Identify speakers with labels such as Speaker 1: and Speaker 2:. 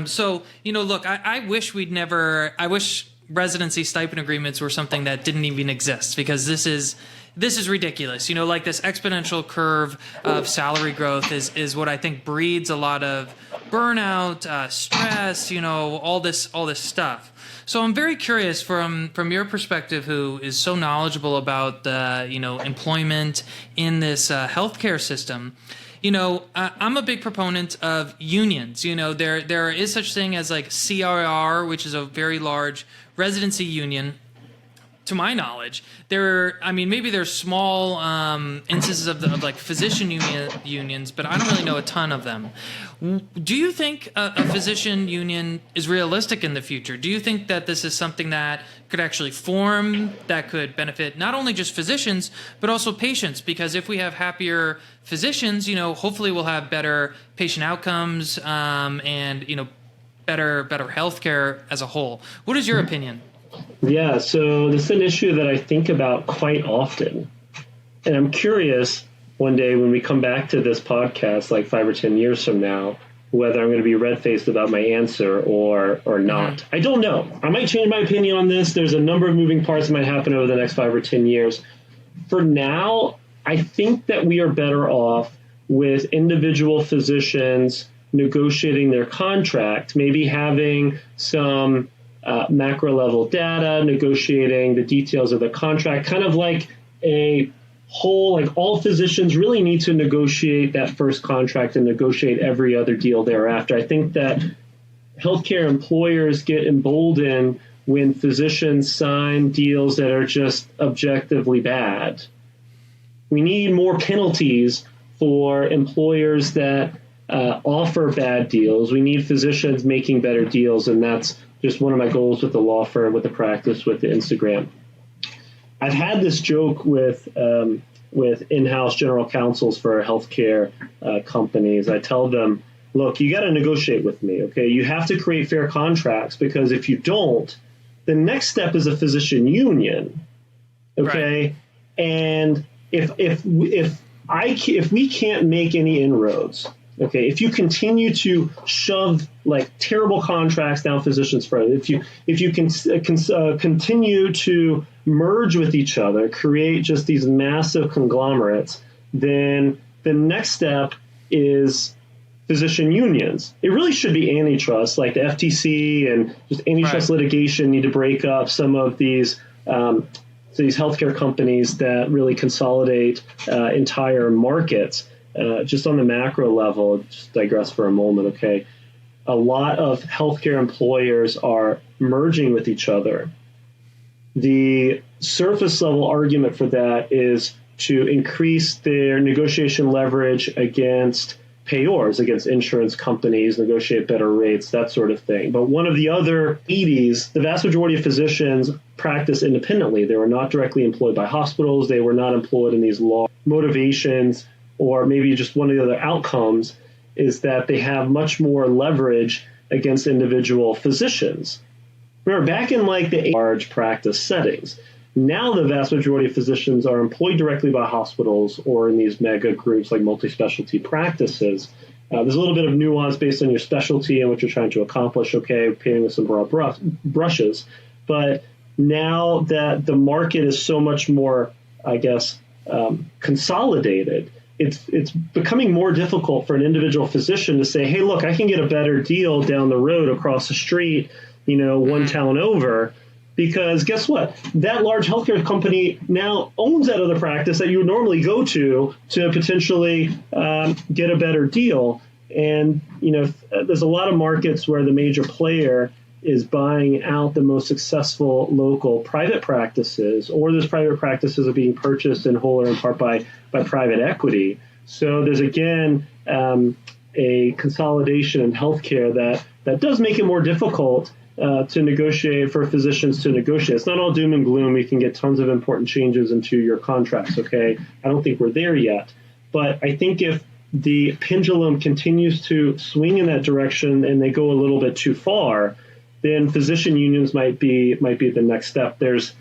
Speaker 1: So, look, I wish I wish residency stipend agreements were something that didn't even exist, because this is ridiculous. Like this exponential curve of salary growth is what I think breeds a lot of burnout, stress, all this stuff. So I'm very curious from your perspective, who is so knowledgeable about employment in this healthcare system. I'm a big proponent of unions. There is such thing as like CRR, which is a very large residency union. To my knowledge, maybe there's small instances of like physician unions, but I don't really know a ton of them. Do you think a physician union is realistic in the future? Do you think that this is something that could actually form, that could benefit not only just physicians, but also patients? Because if we have happier physicians, hopefully we'll have better patient outcomes and better healthcare as a whole. What is your opinion?
Speaker 2: Yeah, so this is an issue that I think about quite often. And I'm curious one day when we come back to this podcast, like 5 or 10 years from now, whether I'm going to be red-faced about my answer or not. I don't know. I might change my opinion on this. There's a number of moving parts that might happen over the next 5 or 10 years. For now, I think that we are better off with individual physicians negotiating their contract, maybe having some macro level data, negotiating the details of the contract, kind of like a whole, like all physicians really need to negotiate that first contract and negotiate every other deal thereafter. I think that healthcare employers get emboldened when physicians sign deals that are just objectively bad. We need more penalties for employers that offer bad deals. We need physicians making better deals, and that's just one of my goals with the law firm, with the practice, with the Instagram. I've had this joke with in-house general counsels for healthcare companies. I tell them, look, you got to negotiate with me, okay? You have to create fair contracts, because if you don't, the next step is a physician union, okay? Right. And if we can't make any inroads, okay, if you continue to shove like terrible contracts down physicians' throat, if you can continue to merge with each other, create just these massive conglomerates, then the next step is physician unions. It really should be antitrust, like the FTC and just antitrust litigation need to break up some of these healthcare companies that really consolidate entire markets. Just on the macro level, just digress for a moment, okay? A lot of healthcare employers are merging with each other. The surface level argument for that is to increase their negotiation leverage against payors, against insurance companies, negotiate better rates, that sort of thing. But one of the other 80s, the vast majority of physicians practice independently. They were not directly employed by hospitals. They were not employed in these law motivations. Or maybe just one of the other outcomes is that they have much more leverage against individual physicians. Remember, back in like the large practice settings, now the vast majority of physicians are employed directly by hospitals or in these mega groups like multi-specialty practices. There's a little bit of nuance based on your specialty and what you're trying to accomplish, okay, painting with some broad brushes. But now that the market is so much more, I guess, consolidated, it's becoming more difficult for an individual physician to say, hey, look, I can get a better deal down the road across the street, one town over, because guess what? That large healthcare company now owns that other practice that you would normally go to potentially get a better deal. And, there's a lot of markets where the major player is buying out the most successful local private practices, or those private practices are being purchased in whole or in part by private equity. So there's, again, a consolidation in healthcare that does make it more difficult to negotiate, for physicians to negotiate. It's not all doom and gloom. You can get tons of important changes into your contracts, okay? I don't think we're there yet. But I think if the pendulum continues to swing in that direction and they go a little bit too far, then physician unions might be the next step. There's